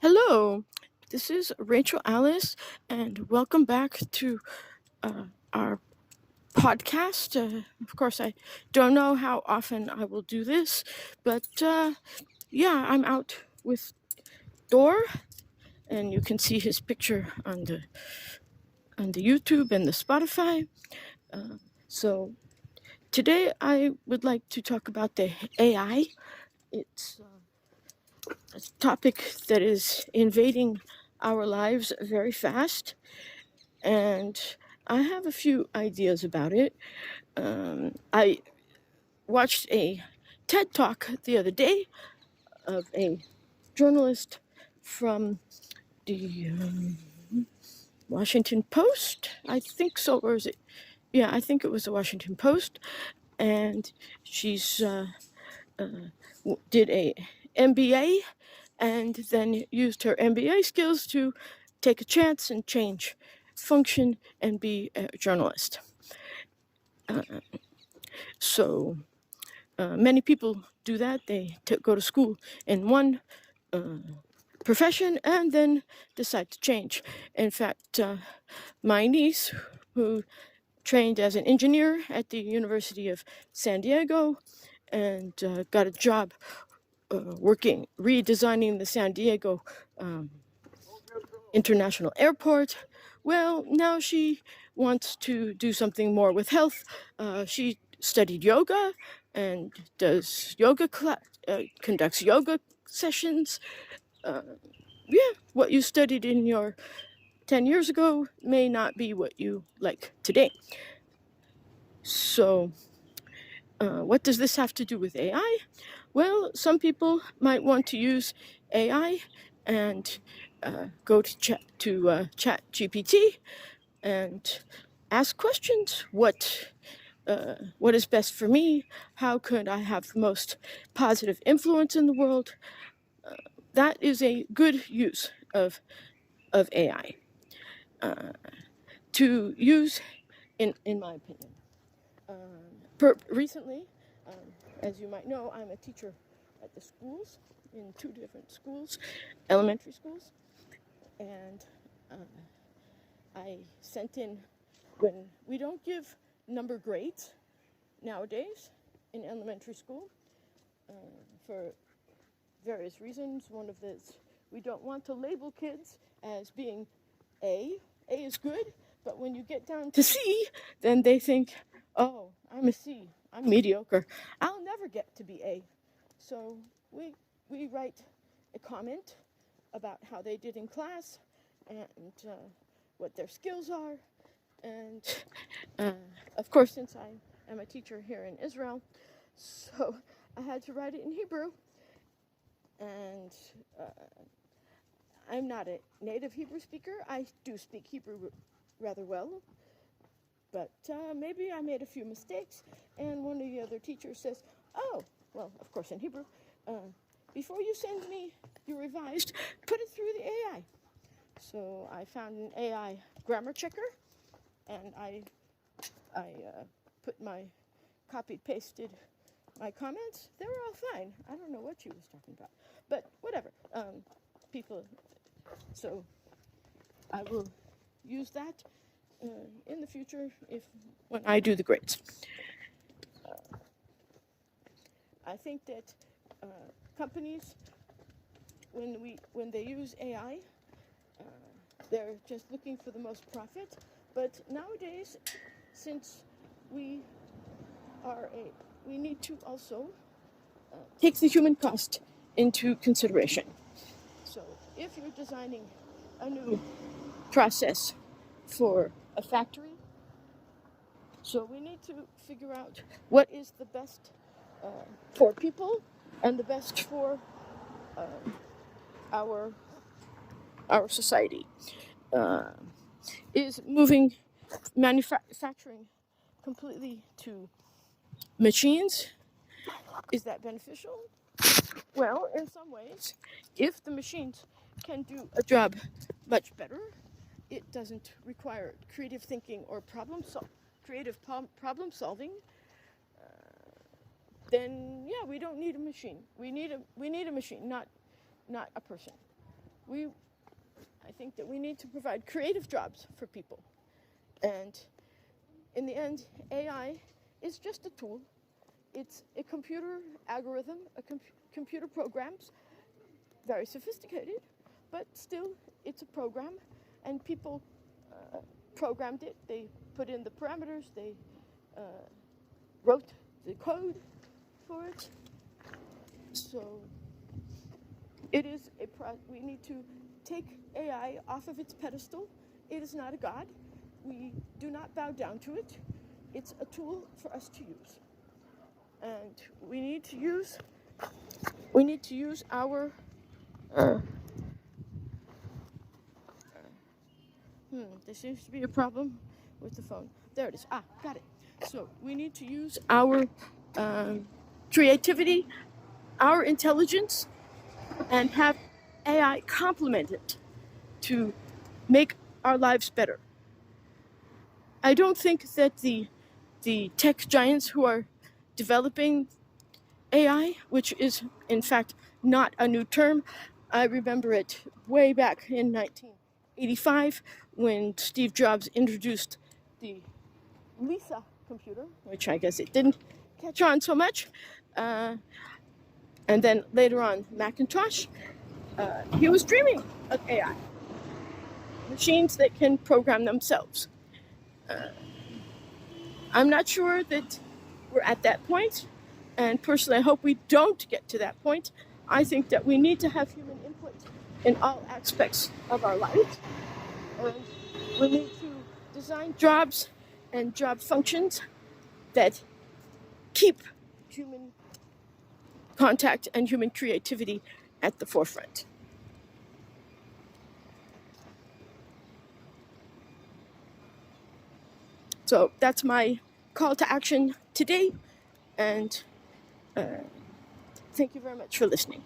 Hello, this is Rachel Alice, and welcome back to our podcast. Of course, I don't know how often I will do this, but yeah, I'm out with Dor, and you can see his picture on the YouTube and the Spotify. So today I would like to talk about the AI. It's a topic that is invading our lives very fast, and I have a few ideas about it. I watched a TED talk the other day of a journalist from the Washington Post. I think so, or is it? Yeah, I think it was the Washington Post, and she's did a MBA, and then used her MBA skills to take a chance and change function and be a journalist. So many people do that. They go to school in one profession and then decide to change. In fact, my niece, who trained as an engineer at the University of San Diego and got a job working, redesigning the San Diego International Airport. Well, now she wants to do something more with health. She studied yoga and does yoga conducts yoga sessions. Yeah, what you studied in your 10 years ago may not be what you like today. So, what does this have to do with AI? Well, some people might want to use AI and go to Chat GPT and ask questions. What is best for me? How could I have the most positive influence in the world? That is a good use of AI to use, in my opinion. Recently, as you might know, I'm a teacher at the schools, in two different schools, elementary schools, and I sent in, when we don't give number grades nowadays in elementary school for various reasons. One of those, we don't want to label kids as being A. A is good, but when you get down to C, then they think, oh, I'm a C. I'm mediocre. I'll never get to be A. So we write a comment about how they did in class and what their skills are. And of course, since I am a teacher here in Israel, so I had to write it in Hebrew. And I'm not a native Hebrew speaker. I do speak Hebrew rather well, but maybe I made a few mistakes. And one of the other teachers says, oh, well, of course in Hebrew, before you send me your revised, put it through the AI. So I found an AI grammar checker, and I put my pasted my comments. They were all fine. I don't know what she was talking about, but whatever. People, so I will use that in the future when I do the grades. I think that companies, when they use AI, they're just looking for the most profit. But nowadays, since we need to also take the human cost into consideration. So if you're designing a new process for a factory, so we need to figure out what is the best for people and the best for our society. Is moving manufacturing completely to machines? Is that beneficial? Well, in some ways, if the machines can do a job much better, it doesn't require creative thinking or problem solving. Then yeah, we don't need a machine. We need a machine, not a person. I think that we need to provide creative jobs for people. And in the end, AI is just a tool. It's a computer algorithm, computer programs, very sophisticated, but still it's a program, and people programmed it. They put in the parameters, they wrote the code for it. So it is we need to take AI off of its pedestal. It is not a god. We do not bow down to it. It's a tool for us to use. And we need to use our there seems to be a problem with the phone. There it is. Got it. So we need to use our creativity, our intelligence, and have AI complement it to make our lives better. I don't think that the tech giants who are developing AI, which is in fact not a new term, I remember it way back in 1985 when Steve Jobs introduced the Lisa computer, which I guess it didn't catch on so much, and then later on Macintosh. He was dreaming of AI, machines that can program themselves. I'm not sure that we're at that point, and personally I hope we don't get to that point. I think that we need to have human input in all aspects of our lives, and we need to design jobs and job functions that keep human contact and human creativity at the forefront. So that's my call to action today, and thank you very much for listening.